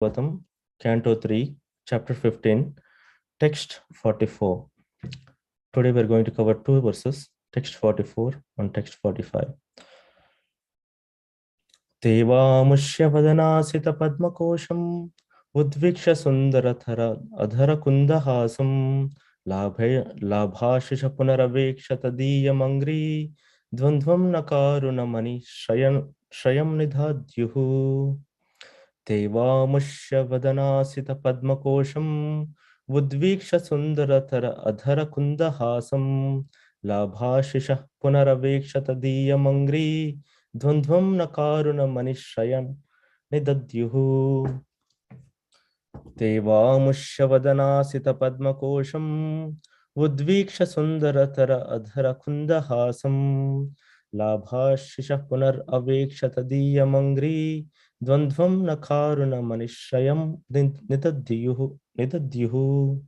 Bhagavatam, Canto 3, Chapter 15, Text 44. Today we are going to cover two verses, Text 44 and Text 45. Devamushya vadanasita padmakosham udviksha sundarathara adhara kundahasam labhashisha punaraveksha tadiyam angri dvandvam nakarunamani shayam nidhadyuhu. Devamushya vadanasita padmakosham udviksha sundarathara adhara kundahasam labhashisha punaraveksha tadiyam angri dvandvam nakaruna manishayan nidadyuhu. Devamushya vadanasita padmakosham udviksha sundaratara adhara kundahasam labhashisha punar aveksha tadiyam angri dvandvam nakaruna manishayam nidadyuhu.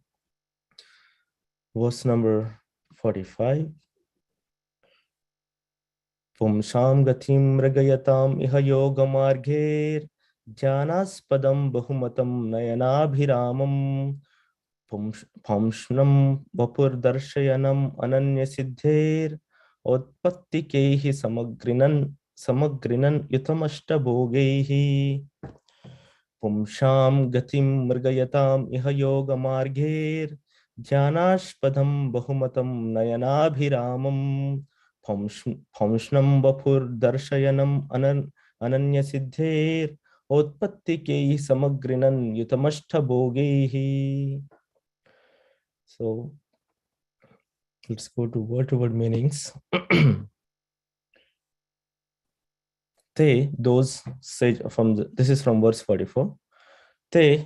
Verse number 45. Pumsham gatim mrigayatam iha yoga margher jnanaspadam bahumatam nayanabhiramam pumshnam vapur darshayanam ananya siddher utpattikehi samagrinan yutamashta bhogeihi. Pumsham gatim mrigayatam iha yoga margher jnanaspadam bahumatam nayanabhiramam phamshnam vapur darshayanam ananya siddher utpattikehi samagrinan yutamashta bhogeihi. So let's go to word meanings. Those sage this is from verse 44.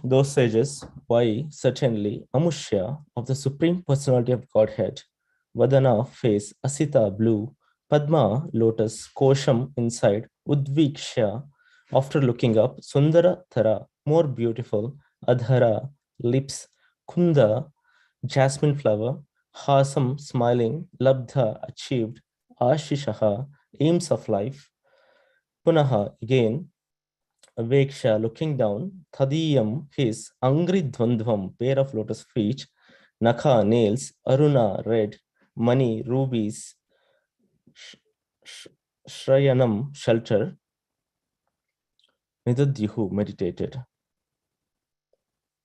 Those sages, why certainly Amushya of the Supreme Personality of Godhead, Vadana face, Asita blue, Padma lotus, Kosham inside, Udviksha after looking up, Sundara Thara more beautiful, Adhara lips, Kunda jasmine flower, Hasam smiling, Labdha achieved, Ashishaha aims of life, Punaha again, Aveksha looking down, Thadiyam his, Angri Dvandvam pair of lotus feet, Nakha nails, Aruna red, Mani rubies, Shrayanam shelter, Nidadyuhu meditated.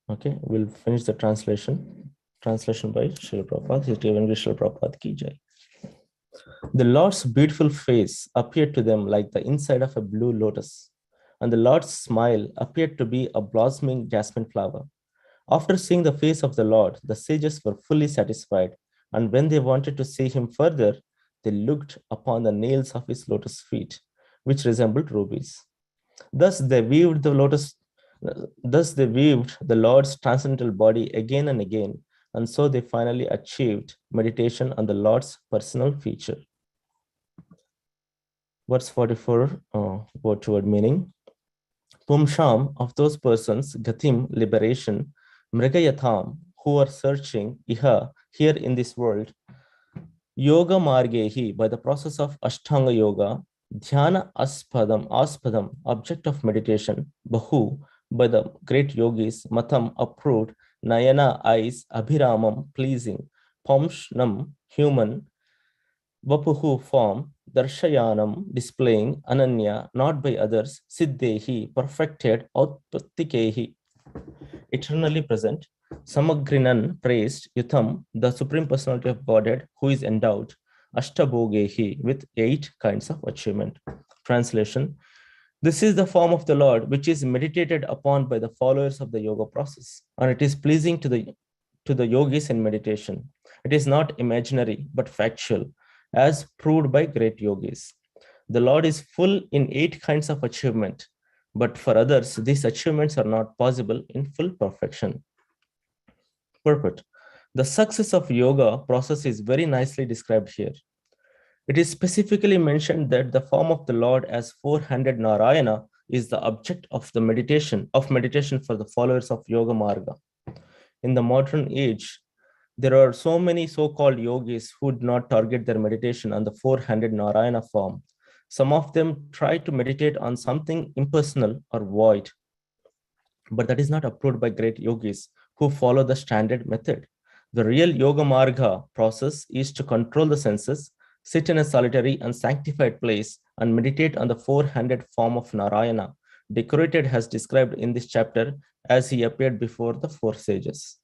Okay, we'll finish the translation. Translation by Srila Prabhupada, His Reverend Srila Prabhupada Ki Jai. The Lord's beautiful face appeared to them like the inside of a blue lotus, and the Lord's smile appeared to be a blossoming jasmine flower. After seeing the face of the Lord, the sages were fully satisfied, and when they wanted to see him further, they looked upon the nails of his lotus feet, which resembled rubies. Thus they viewed the Lord's transcendental body again and again, and so they finally achieved meditation on the Lord's personal feature. Verse 44, word to word meaning. Pumsham, of those persons, Gatim, liberation, Mrigayatham, who are searching, Iha, here in this world, Yoga Margehi, by the process of Ashtanga Yoga, Dhyana Aspadam, object of meditation, Bahu, by the great yogis, Matam, approved, Nayana, eyes, Abhiramam, pleasing, Pamshnam, human, Vapuhu, form, Darshayanam, displaying, Ananya, not by others, Siddhehi, perfected, Outpattikehi, eternally present, Samagrinan, praised, Yutham, the Supreme Personality of Godhead, who is endowed, Ashtabhogehi, with 8 kinds of achievement. Translation: this is the form of the Lord, which is meditated upon by the followers of the yoga process, and it is pleasing to the yogis in meditation. It is not imaginary, but factual, as proved by great yogis. The Lord is full in 8 kinds of achievement, but for others, these achievements are not possible in full perfection. Purport: the success of yoga process is very nicely described here. It is specifically mentioned that the form of the Lord as 400 Narayana is the object of the meditation for the followers of Yoga Marga. In the modern age, there are so many so-called yogis who do not target their meditation on the 400 Narayana form. Some of them try to meditate on something impersonal or void. but that is not approved by great yogis who follow the standard method. The real Yoga Marga process is to control the senses, sit in a solitary and sanctified place, and meditate on the four-handed form of Narayana, decorated as described in this chapter as he appeared before the four sages.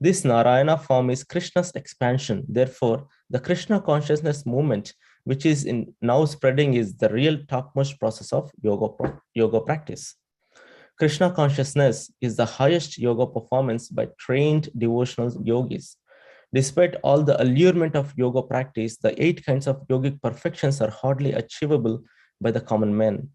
This Narayana form is Krishna's expansion. Therefore, the Krishna consciousness movement, which is now spreading, is the real topmost process of yoga practice. Krishna consciousness is the highest yoga performance by trained devotional yogis. Despite all the allurement of yoga practice, the 8 kinds of yogic perfections are hardly achievable by the common man.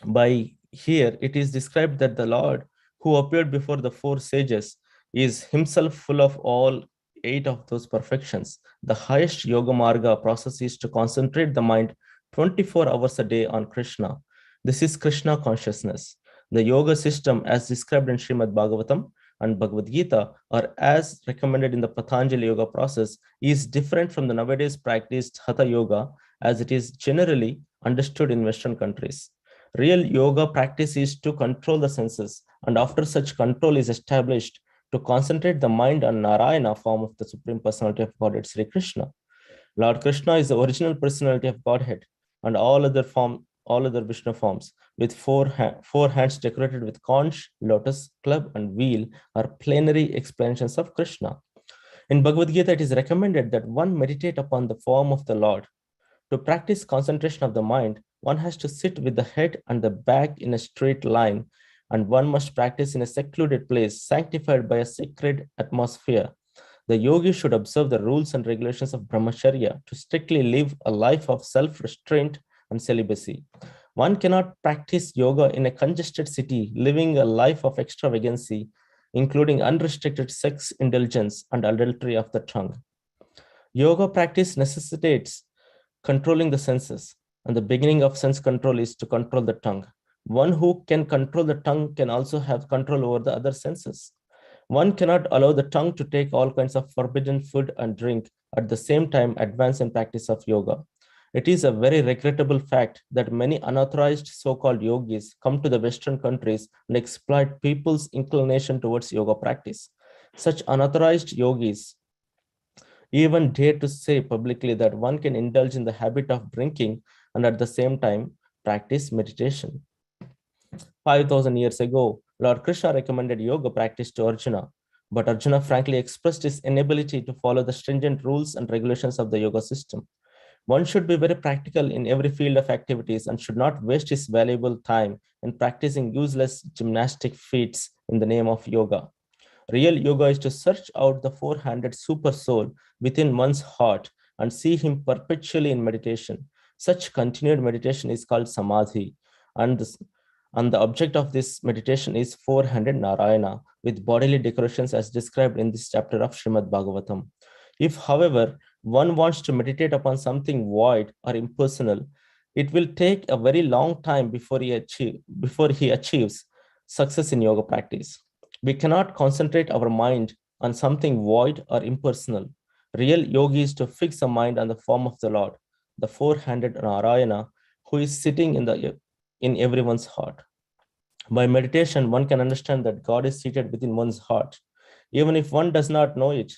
By here, it is described that the Lord who appeared before the four sages is himself full of all 8 of those perfections. The highest yoga marga process is to concentrate the mind 24 hours a day on Krishna. This is Krishna consciousness. The yoga system, as described in Srimad Bhagavatam and Bhagavad Gita, or as recommended in the Patanjali yoga process, is different from the nowadays practiced Hatha yoga as it is generally understood in Western countries. Real yoga practice is to control the senses, and after such control is established, to concentrate the mind on Narayana, form of the Supreme Personality of Godhead, Sri Krishna. Lord Krishna is the original personality of Godhead, and all other Vishnu forms, with four hands decorated with conch, lotus, club, and wheel, are plenary explanations of Krishna. In Bhagavad Gita, it is recommended that one meditate upon the form of the Lord. To practice concentration of the mind, one has to sit with the head and the back in a straight line, and one must practice in a secluded place, sanctified by a sacred atmosphere. The yogi should observe the rules and regulations of brahmacharya to strictly live a life of self-restraint and celibacy. One cannot practice yoga in a congested city, living a life of extravagancy, including unrestricted sex indulgence and adultery of the tongue. Yoga practice necessitates controlling the senses, and the beginning of sense control is to control the tongue. One who can control the tongue can also have control over the other senses. One cannot allow the tongue to take all kinds of forbidden food and drink at the same time advance in practice of yoga. It is a very regrettable fact that many unauthorized so-called yogis come to the Western countries and exploit people's inclination towards yoga practice. Such unauthorized yogis even dare to say publicly that one can indulge in the habit of drinking and at the same time practice meditation. 5,000 years ago, Lord Krishna recommended yoga practice to Arjuna, but Arjuna frankly expressed his inability to follow the stringent rules and regulations of the yoga system. One should be very practical in every field of activities and should not waste his valuable time in practicing useless gymnastic feats in the name of yoga. Real yoga is to search out the four-handed super soul within one's heart and see him perpetually in meditation. Such continued meditation is called samadhi, and the object of this meditation is four-handed Narayana with bodily decorations as described in this chapter of Srimad Bhagavatam. If, however, one wants to meditate upon something void or impersonal, it will take a very long time before he achieves success in yoga practice. We cannot concentrate our mind on something void or impersonal. Real yogi is to fix a mind on the form of the Lord, the four-handed Narayana, who is sitting in everyone's heart. By meditation, one can understand that God is seated within one's heart. Even if one does not know it,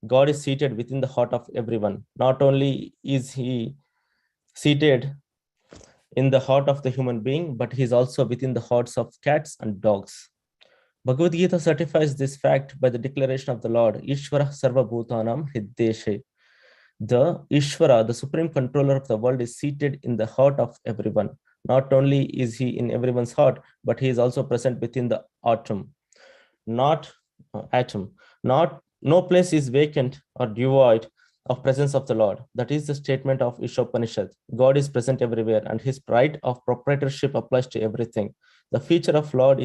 God is seated within the heart of everyone. Not only is he seated in the heart of the human being, but he is also within the hearts of cats and dogs. Bhagavad Gita certifies this fact by the declaration of the Lord, Ishvara Sarva Bhutanam Hiddeshe. The Ishvara, the supreme controller of the world, is seated in the heart of everyone. Not only is he in everyone's heart, but he is also present within the atom. No place is vacant or devoid of presence of the Lord. That is the statement of Ishopanishad. God is present everywhere, and his right of proprietorship applies to everything. The feature of Lord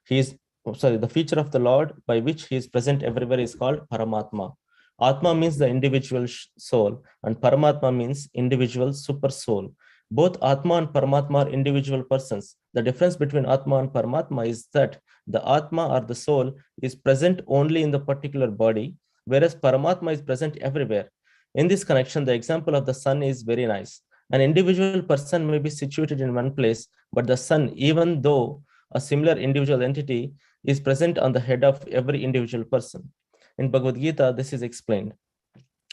the feature of the Lord by which he is present everywhere is called Paramatma. Atma means the individual soul, and Paramatma means individual super soul. Both Atma and Paramatma are individual persons. The difference between Atma and Paramatma is that the Atma or the soul is present only in the particular body, whereas Paramatma is present everywhere. In this connection, the example of the sun is very nice. An individual person may be situated in one place, but the sun, even though a similar individual entity is present on the head of every individual person. In Bhagavad Gita, this is explained.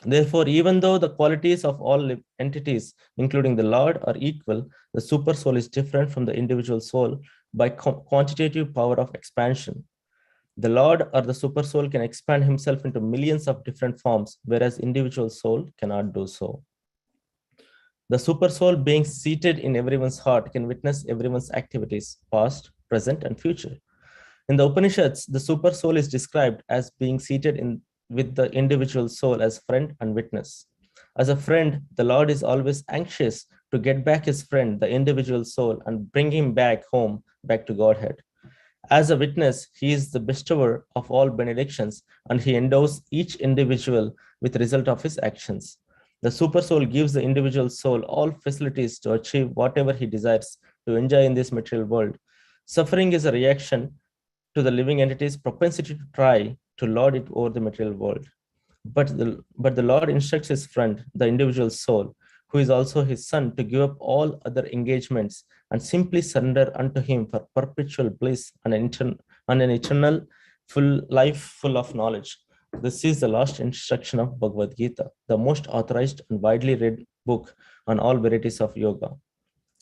Therefore, even though the qualities of all entities, including the Lord, are equal, the super soul is different from the individual soul by quantitative power of expansion. The Lord or the super soul can expand himself into millions of different forms, whereas individual soul cannot do so. The super soul, being seated in everyone's heart, can witness everyone's activities, past, present, and future. In the Upanishads, the super soul is described as being seated in with the individual soul as friend and witness. As a friend, the Lord is always anxious to get back his friend, the individual soul, and bring him back home, back to Godhead. As a witness, he is the bestower of all benedictions, and he endows each individual with the result of his actions. The super soul gives the individual soul all facilities to achieve whatever he desires to enjoy in this material world. Suffering is a reaction to the living entity's propensity to try to lord it over the material world. But the Lord instructs his friend, the individual soul, who is also his son, to give up all other engagements and simply surrender unto him for perpetual bliss and an eternal full life full of knowledge. This is the last instruction of Bhagavad Gita, the most authorized and widely read book on all varieties of yoga.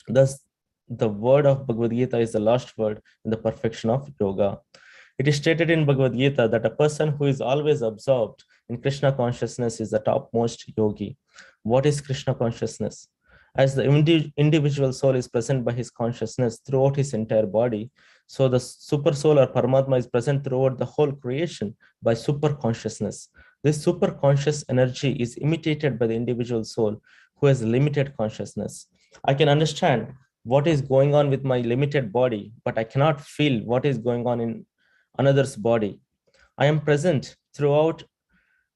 Thus, the word of Bhagavad Gita is the last word in the perfection of yoga. It is stated in Bhagavad Gita that a person who is always absorbed in Krishna consciousness is the topmost yogi. What is Krishna consciousness? As the individual soul is present by his consciousness throughout his entire body, so the super soul or Paramatma is present throughout the whole creation by super consciousness. This super conscious energy is imitated by the individual soul who has limited consciousness. I can understand what is going on with my limited body, but I cannot feel what is going on in another's body. I am present throughout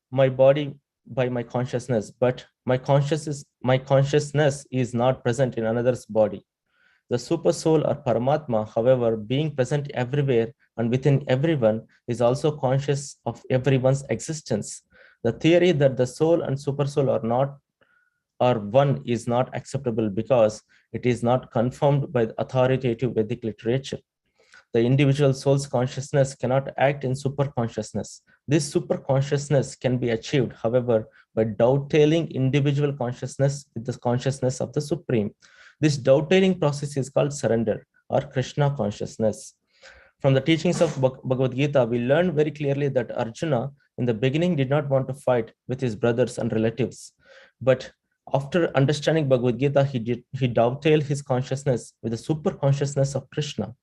my body by my consciousness, but my consciousness is not present in another's body. The super soul or Paramatma, however, being present everywhere and within everyone, is also conscious of everyone's existence. The theory that the soul and super soul are one is not acceptable because it is not confirmed by the authoritative Vedic literature. The individual soul's consciousness cannot act in superconsciousness. This superconsciousness can be achieved, however, by dovetailing individual consciousness with the consciousness of the Supreme. This dovetailing process is called surrender or Krishna consciousness. From the teachings of Bhagavad Gita, we learn very clearly that Arjuna in the beginning did not want to fight with his brothers and relatives. But after understanding Bhagavad Gita, he dovetailed his consciousness with the super consciousness of Krishna.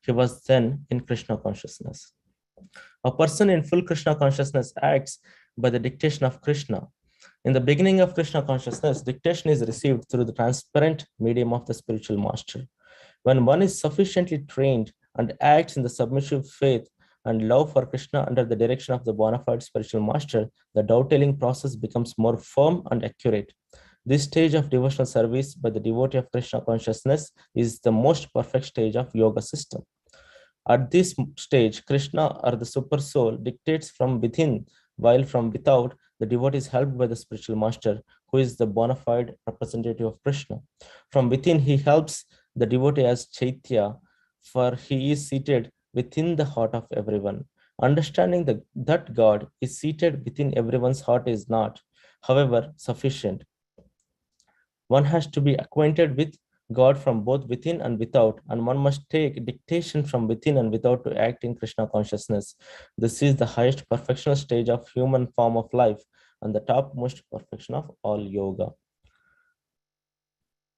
He was then in Krishna consciousness. A person in full Krishna consciousness acts by the dictation of Krishna. In the beginning of Krishna consciousness, dictation is received through the transparent medium of the spiritual master. When one is sufficiently trained and acts in the submissive faith and love for Krishna under the direction of the bona fide spiritual master, the dovetailing process becomes more firm and accurate. This stage of devotional service by the devotee of Krishna consciousness is the most perfect stage of yoga system. At this stage, Krishna or the super soul dictates from within, while from without, the devotee is helped by the spiritual master, who is the bona fide representative of Krishna. From within, he helps the devotee as Chaitya, for he is seated within the heart of everyone. Understanding that God is seated within everyone's heart is not, however, sufficient. One has to be acquainted with God from both within and without, and one must take dictation from within and without to act in Krishna consciousness. This is the highest perfectional stage of human form of life and the topmost perfection of all yoga.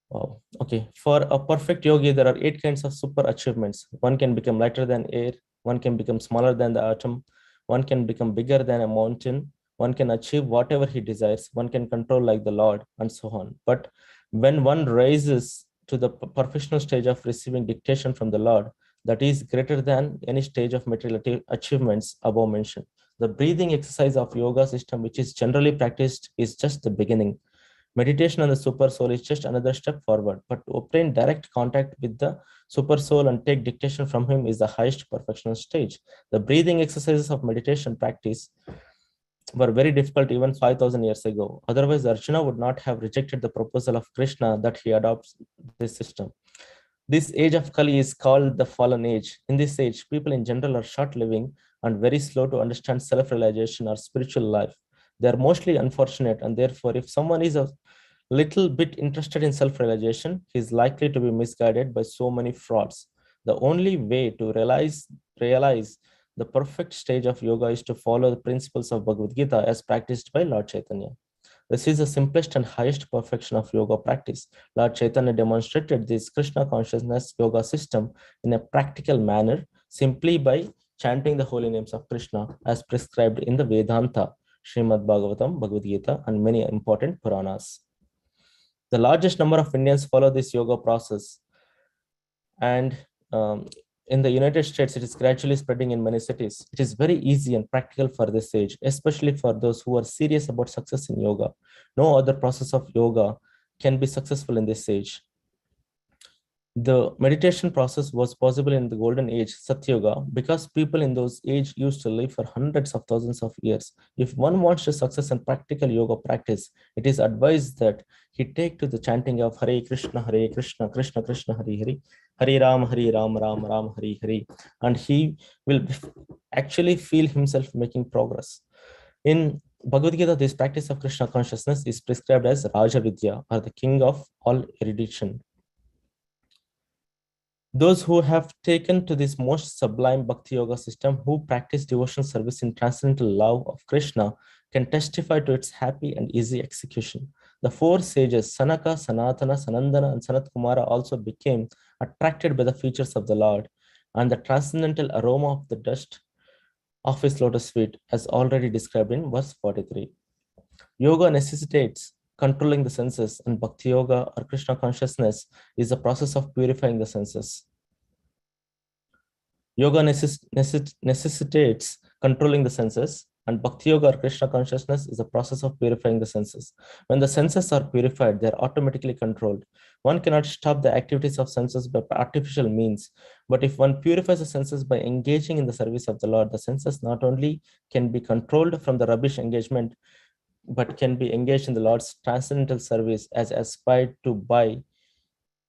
Wow. Okay. For a perfect yogi, there are 8 kinds of super achievements. One can become lighter than air. One can become smaller than the atom. One can become bigger than a mountain. One can achieve whatever he desires. One can control like the Lord, and so on. But when one rises to the perfectional stage of receiving dictation from the Lord, that is greater than any stage of material achievements above mentioned. The breathing exercise of yoga system, which is generally practiced, is just the beginning. Meditation on the super soul is just another step forward, but to obtain direct contact with the super soul and take dictation from him is the highest perfectional stage. The breathing exercises of meditation practice were very difficult even 5,000 years ago. Otherwise, Arjuna would not have rejected the proposal of Krishna that he adopts this system. This age of Kali is called the fallen age. In this age, people in general are short living and very slow to understand self-realization or spiritual life. They are mostly unfortunate, and therefore, if someone is a little bit interested in self-realization, he is likely to be misguided by so many frauds. The only way to realize the perfect stage of yoga is to follow the principles of Bhagavad Gita as practiced by Lord Chaitanya. This is the simplest and highest perfection of yoga practice. Lord Chaitanya demonstrated this Krishna consciousness yoga system in a practical manner simply by chanting the holy names of Krishna as prescribed in the Vedanta, Srimad Bhagavatam, Bhagavad Gita, and many important Puranas. The largest number of Indians follow this yoga process, and in the United States, it is gradually spreading in many cities. It is very easy and practical for this age, especially for those who are serious about success in yoga. No other process of yoga can be successful in this age. The meditation process was possible in the golden age, Satyuga, because people in those age used to live for hundreds of thousands of years. If one wants to success in practical yoga practice, it is advised that he take to the chanting of Hare Krishna, Krishna Krishna, Hare Hare, Hare Ram, Ram, Hare Hare, and he will actually feel himself making progress. In Bhagavad Gita, this practice of Krishna consciousness is prescribed as Raja Vidya, or the king of all erudition. Those who have taken to this most sublime Bhakti Yoga system, who practice devotional service in transcendental love of Krishna, can testify to its happy and easy execution. The four sages, Sanaka, Sanatana, Sanandana, and Sanat Kumara, also became attracted by the features of the Lord and the transcendental aroma of the dust of his lotus feet, as already described in verse 43. Yoga necessitates controlling the senses, and Bhakti Yoga or Krishna consciousness is the process of purifying the senses. Yoga necessitates controlling the senses, and Bhakti Yoga or Krishna consciousness is the process of purifying the senses. When the senses are purified, they are automatically controlled. One cannot stop the activities of senses by artificial means, but if one purifies the senses by engaging in the service of the Lord, the senses not only can be controlled from the rubbish engagement, but can be engaged in the Lord's transcendental service as aspired to by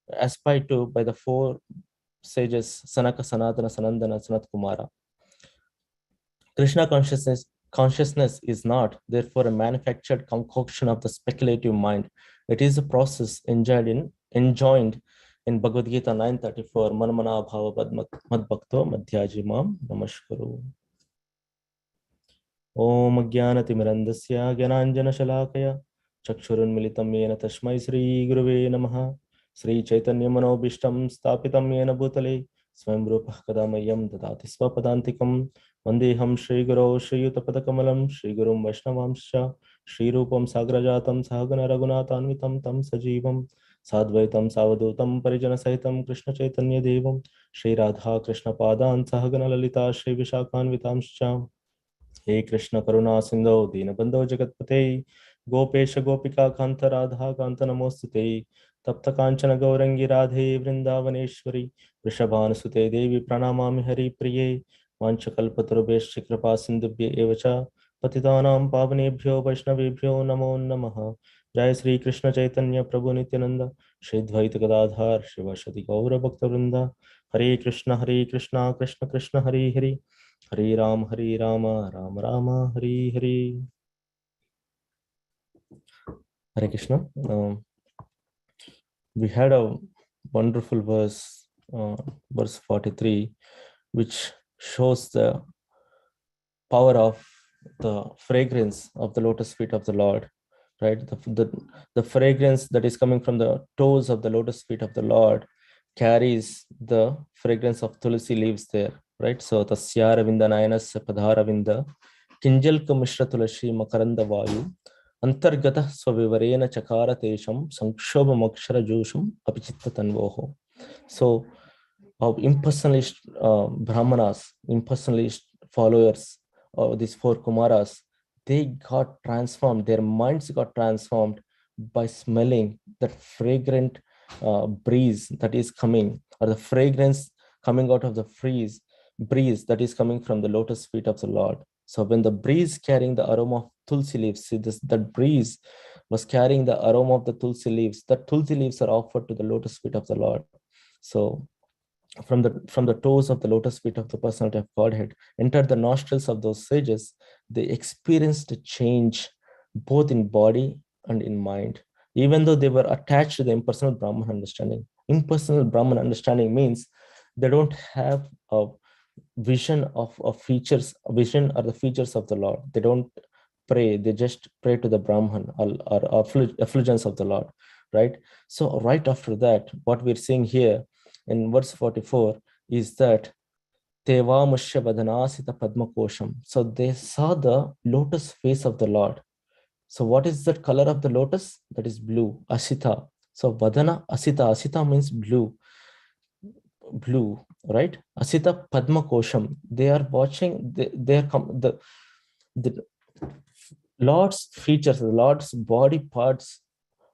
the four sages Sanaka, Sanatana, Sanandana, Sanat Kumara. Krishna consciousness is not, therefore, a manufactured concoction of the speculative mind. It is a process enjoined in Bhagavad Gita 9:34. Manmana bhava mad bhakto madhyajimam namaskuru. Om Jnanatimirandasya Jnananjana Shalakaya Chakshurunmilitam Yena Tashmai Sri Guruve Namaha Sri Chaitanya Manobishtam Stapitam Yena Bhutale Swayam Rupah Kadamayam Dadati Swapadantikam Vandeham Shri Guru Shri Yutapadakammalam Shri Gurum Vaishnavamscha Shri Rupam Sagrajatam Sahagana Raghunatanvitam Tam Sajivam Sadvaitam Savadutam Parijana Sahitam Krishna Chaitanya Devam Shri Radha Krishna Padan Sahagana Lalita Shri Vishakhanvitamscha हे कृष्ण करुणा सिंधो दीनबंधो जगतपते गोपेश गोपिका कांत राधा कांत नमोस्तुते तप्त कांचन गौरंगी राधे वृंदावनेश्वरी वृषभानुसुते देवी प्रणमामि हरि प्रिये वाञ्छकल्पतरुभ्यश्च कृपा सिन्धुभ्य एव च पतितानां पावनेभ्यो वैष्णवेभ्यो नमो नमः। जय श्री कृष्ण चैतन्य प्रभु नित्यानंद श्री द्वैत गदाधर शिवशति गौर भक्तवृंद। हरे Krishna Krishna Krishna Hare Hare Hare Ram, Ram Ram, Hare Hare. Hare Krishna. We had a wonderful verse, verse 43, which shows the power of the fragrance of the lotus feet of the Lord, right? The fragrance that is coming from the toes of the lotus feet of the Lord carries the fragrance of tulsi leaves there, right? So tasyara vinda nayanasya padhara vinda kinjalka mishra tulasi makaranda vayu antargata swavivarena chakara tesham sankshobha makshara jusham apichitta tanvoho. So impersonalist brahmanas, impersonalist followers of these four kumaras, they got transformed, their minds got transformed by smelling that fragrant breeze that is coming, or the fragrance coming out of the breeze that is coming from the lotus feet of the Lord. So when the breeze carrying the aroma of tulsi leaves, see this, that breeze was carrying the aroma of the tulsi leaves. The tulsi leaves are offered to the lotus feet of the Lord. So from the toes of the lotus feet of the personality of Godhead entered the nostrils of those sages, they experienced a change both in body and in mind, even though they were attached to the impersonal Brahman understanding. Impersonal Brahman understanding means they don't have a vision of features, vision or the features of the Lord. They don't pray, they just pray to the Brahman or effulgence of the Lord, right? So right after that, what we're seeing here in verse 44 is that Tevamushya Vadanasita Padma Kosham. So they saw the lotus face of the Lord. So what is the color of the lotus? That is blue, Asita. So Vadana, Asita. Asita means blue, right? Asita Padma Kosham. They are watching, the Lord's features, the Lord's body parts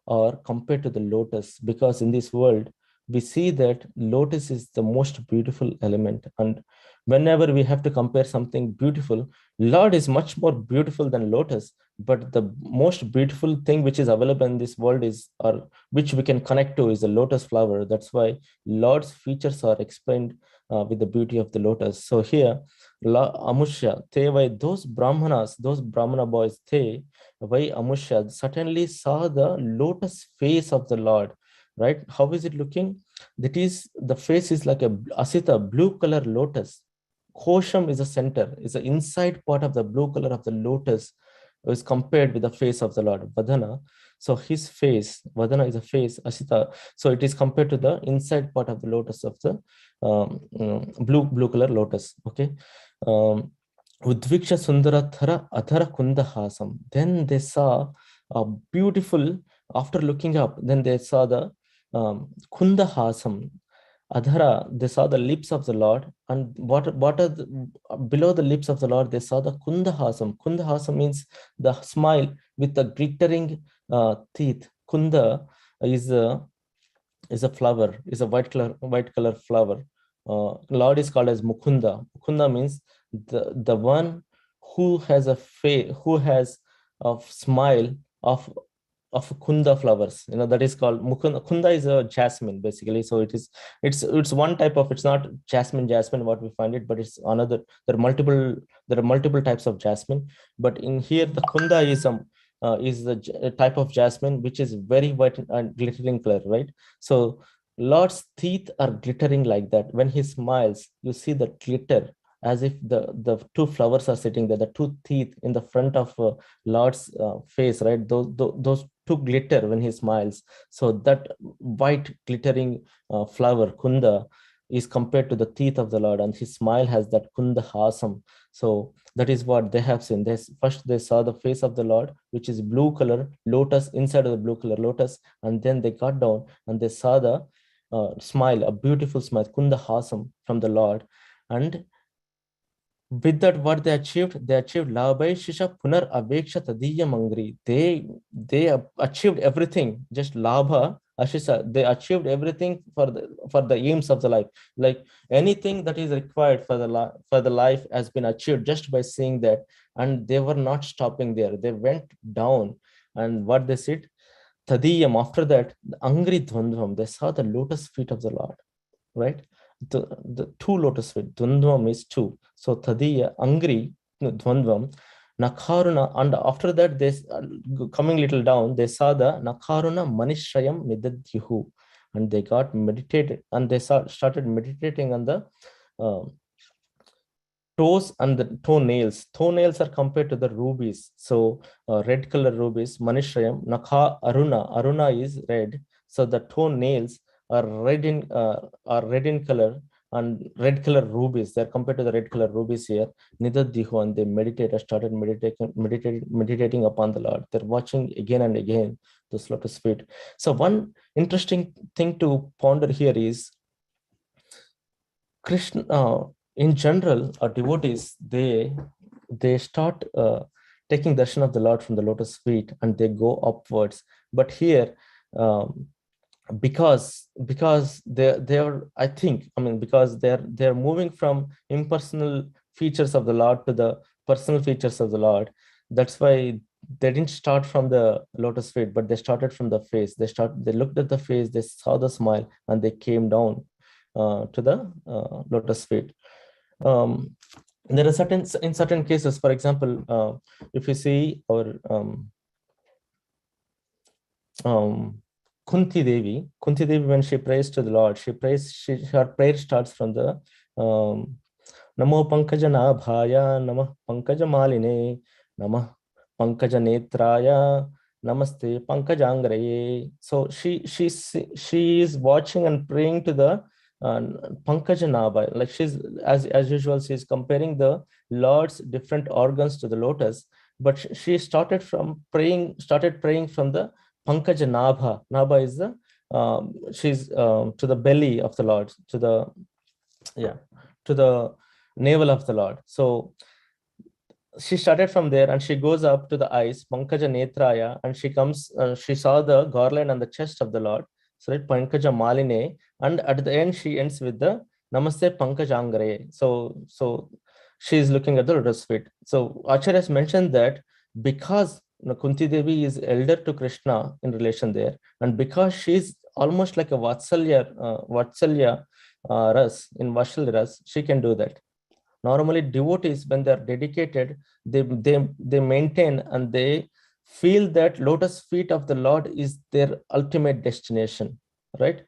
are compared to the lotus, because in this world we see that lotus is the most beautiful element, and whenever we have to compare something beautiful, Lord is much more beautiful than lotus. But the most beautiful thing which is available in this world is, or which we can connect to, is the lotus flower. That's why Lord's features are explained with the beauty of the lotus. So here Amusha, they were those Brahmanas, those Brahmana boys, they why Amusha certainly saw the lotus face of the Lord, right? How is it looking? That is, the face is like a Asita, blue color lotus. Kosham is a center, is the inside part of the blue color of the lotus, is compared with the face of the Lord, Vadana. So his face, Vadana is a face, Asita. So it is compared to the inside part of the lotus of the blue color lotus. Okay. Udviksha Sundarathara Athara Kundahasam. Then they saw a beautiful, after looking up, then they saw the Kundahasam. Adhara, they saw the lips of the Lord, and what are below the lips of the Lord, they saw the Kundahasam. Kundahasam means the smile with the glittering teeth. Kunda is a flower, is a white color flower. Lord is called as Mukunda. Mukunda means the one who has a face, who has a smile of kunda flowers. That is called Mukunda. Kunda is a jasmine basically. So it's one type of, it's not jasmine what we find it, but it's another. There are multiple types of jasmine, but in here the kunda is the type of jasmine which is very white and glittering color, right? So Lord's teeth are glittering like that. When he smiles, you see the glitter, as if the two flowers are sitting there, the two teeth in the front of Lord's face, right? Those two glitter when he smiles. So that white glittering flower, Kunda, is compared to the teeth of the Lord, and his smile has that Kunda Hasam. So that is what they have seen. First they saw the face of the Lord, which is blue color lotus, inside of the blue color lotus, and then they got down and they saw the smile, a beautiful smile, Kunda Hasam from the Lord. And with that, what they achieved Labai Shisha Punar Aveksha Tadiya Mangri. They achieved everything, just Labha Ashisha. They achieved everything for the aims of the life. Like anything that is required for the life has been achieved just by seeing that. And they were not stopping there. They went down, and what they said, Tadiyam, after that, the Angri Dvandvam, they saw the lotus feet of the Lord, right? The two lotus feet, Dvandvam is two. So Tadiya, Angri, Dvandvam, Nakaruna, and after that, they coming little down, they saw the Nakaruna Manishayam Nidadyuhu, and they got meditated, and they started meditating on the toes and the toenails. Toenails are compared to the rubies. So red color rubies, Manishayam, Nakha Aruna. Aruna is red. So the toenails are red in color, and red color rubies. They're compared to the red color rubies here. Nidadihu, and they started meditating upon the Lord. They're watching again and again the lotus feet. So one interesting thing to ponder here is Krishna, in general, devotees, they start taking darshan of the Lord from the lotus feet, and they go upwards. But here, because they're I think, I mean, because they're moving from impersonal features of the Lord to the personal features of the Lord. That's why they didn't start from the lotus feet, but they started from the face. They looked at the face, they saw the smile, and they came down. to the lotus feet. There are in certain cases, for example, if you see our Kunti Devi, when she prays to the Lord, her prayer starts from the Namo Pankaja Nabhaya, Namah Pankaja Maline, Namah Pankaja Netraya, Namaste Pankajangraye. So she is watching and praying to the Pankaja Nabhaya. Like she's as usual, she's comparing the Lord's different organs to the lotus, but she started praying from the Pankaja Nabha. Nabha is the she's to the belly of the Lord, to the navel of the Lord. So she started from there and she goes up to the eyes, Pankaja Netraya, and she saw the garland on the chest of the Lord. So right, Pankaja Maline, and at the end she ends with the Namaste Pankajangare. So she is looking at the lotus feet. So Acharya has mentioned that because Kunti Devi is elder to Krishna in relation there, and because she's almost like a Vatsalya ras, in Vatsalya ras, she can do that. Normally devotees, when they're dedicated, they maintain and they feel that lotus feet of the Lord is their ultimate destination, right?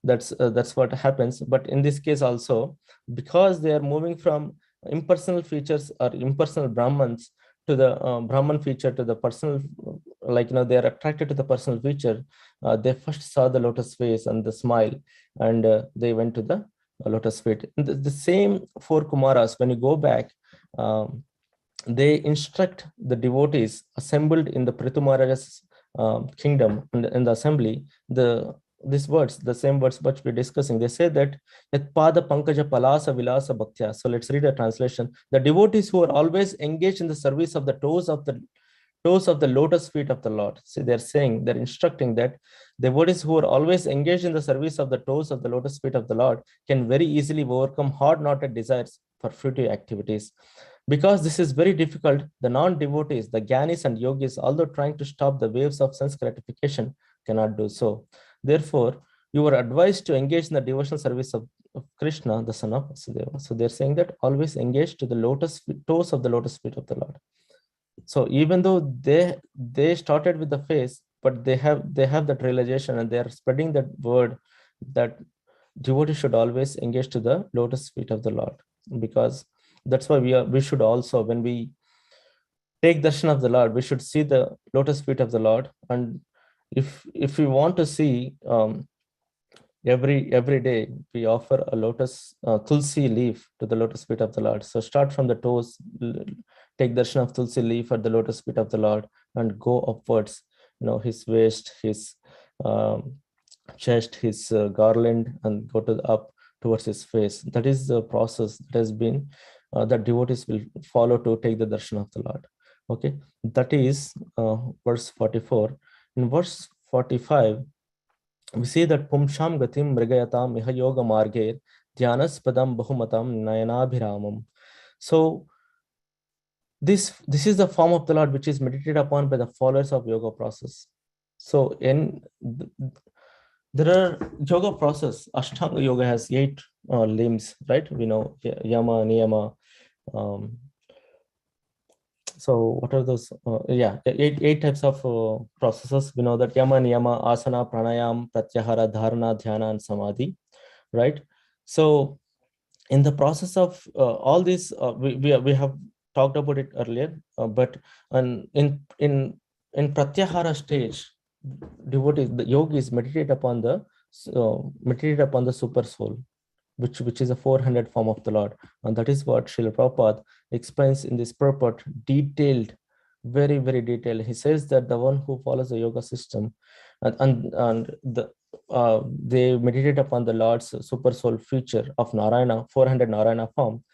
That's what happens. But in this case also, because they are moving from impersonal features or impersonal Brahmans to the Brahman feature to the personal, like they are attracted to the personal feature. They first saw the lotus face and the smile, and they went to the lotus feet. The same four Kumaras, when you go back, they instruct the devotees assembled in the Prithu Maharaja's kingdom in the assembly, the same words which we're discussing. They say that Yat Pada Pankaja Palasa Vilasa Bhaktya. So let's read the translation. The devotees who are always engaged in the service of the toes of the lotus feet of the Lord. See, they're instructing that devotees who are always engaged in the service of the toes of the lotus feet of the Lord can very easily overcome hard-knotted desires for fruitive activities. Because this is very difficult, the non-devotees, the Gyanis and Yogis, although trying to stop the waves of sense gratification, cannot do so. Therefore, you are advised to engage in the devotional service of Krishna, the son of Vasudeva. So they're saying that always engage to the toes of the lotus feet of the Lord. So even though they started with the face, but they have that realization, and they are spreading that word that devotees should always engage to the lotus feet of the Lord, because that's why we should also, when we take darshan of the Lord, we should see the lotus feet of the Lord. And if we want to see every day, we offer a lotus tulsi leaf to the lotus feet of the Lord. So start from the toes, take darshan of tulsi leaf at the lotus feet of the Lord, and go upwards. His waist, his chest, his garland, and go up towards his face. That is the process that has been that devotees will follow to take the darshan of the Lord. Okay, that is verse 44. In verse 45, we see that Pumsham Gatim Mrigayatam Iha Yoga Margir Dhyanaspadam Bahumatam Nayanabhiramam. So this is the form of the Lord which is meditated upon by the followers of yoga process. So there are yoga process. Ashtanga yoga has 8 limbs, right? We know Yama, Niyama. So what are those? Eight types of processes. We know that Yama, Niyama, Asana, Pranayam, Pratyahara, Dharana, Dhyana, and Samadhi, right? So in the process of all these, we have talked about it earlier, but in Pratyahara stage, devotees, the yogis meditate upon the super soul, which is a 400 form of the Lord. And that is what Srila Prabhupada explains in this purport, detailed, very, very detailed. He says that the one who follows the yoga system and they meditate upon the Lord's super soul feature of Narayana, 400 Narayana form.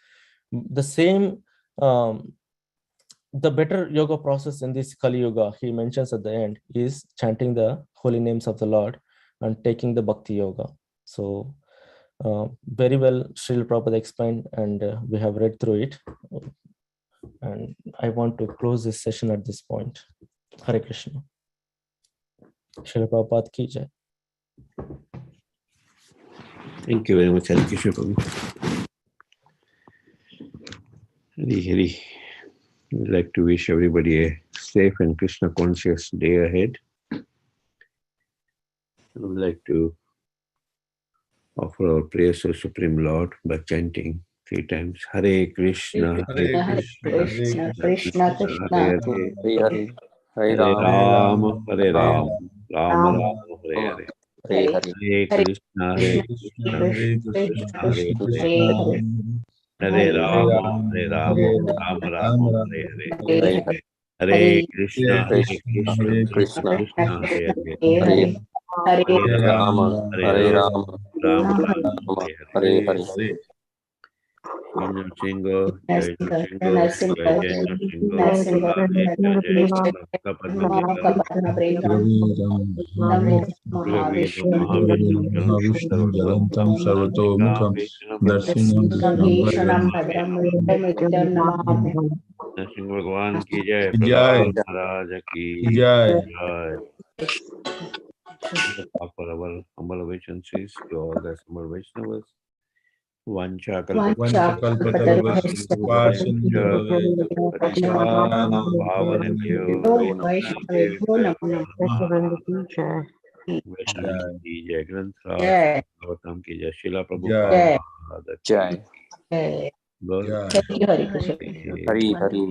The same, the better yoga process in this Kali Yoga, he mentions at the end, is chanting the holy names of the Lord and taking the Bhakti Yoga. So very well Srila Prabhupada explained, and we have read through it. And I want to close this session at this point. Hare Krishna. Srila Prabhupada ki jai. Thank you very much, Hari Kishore Prabhu. Hari. We'd like to wish everybody a safe and Krishna conscious day ahead. I would like to offer our prayers to Supreme Lord by chanting 3 times Hare Krishna, Hare Krishna, Krishna Krishna, Hare Hare Hare, Hare Hare Ram, Rama, Hare Ram, Rama, Rama Rama, Hare Hare. Hare Hare, Hare Krishna, Hare Krishna, Krishna Hare Hare, Hare Rama, Hare Rama, Rama Rama, Hare Hare. Hare Hare, Hare Krishna, Hare Krishna, Krishna, Krishna Hare Hare. Hare Hare Hare Rama, Rama, Hare Hare Rama, Rama, Rama Rama, Rama, Hare Hare. Hare Hare, Jai Nrsimha, Jai Nrsimha, Narasimha, Jai Jai Nrsimha, Narasimha, Jai Jai Nrsimha, Padma Namo Vishnu Mahavishnu, Mahavishnu Jalam Jalantam Sarvatomukham Darshinam Bhishणam Bhadram Mrityam Namami. Narasimha भगवान की जय, की प्रहलाद जय। महाराज की जय। जय. Offer our humble obeisances to all the Samar Vaishnavas. Vancha Vanchakalpatarubhayascha Patitanam Pavanebhyo Vaishnavebhyo Namo Namaha. Vaishnav की जय, ग्रंथ राज Jai, गौतम की जय, शिला प्रभु जय। Jai, Jai, Jai. बोल Thank you, Hari Krishna. Hari Hari.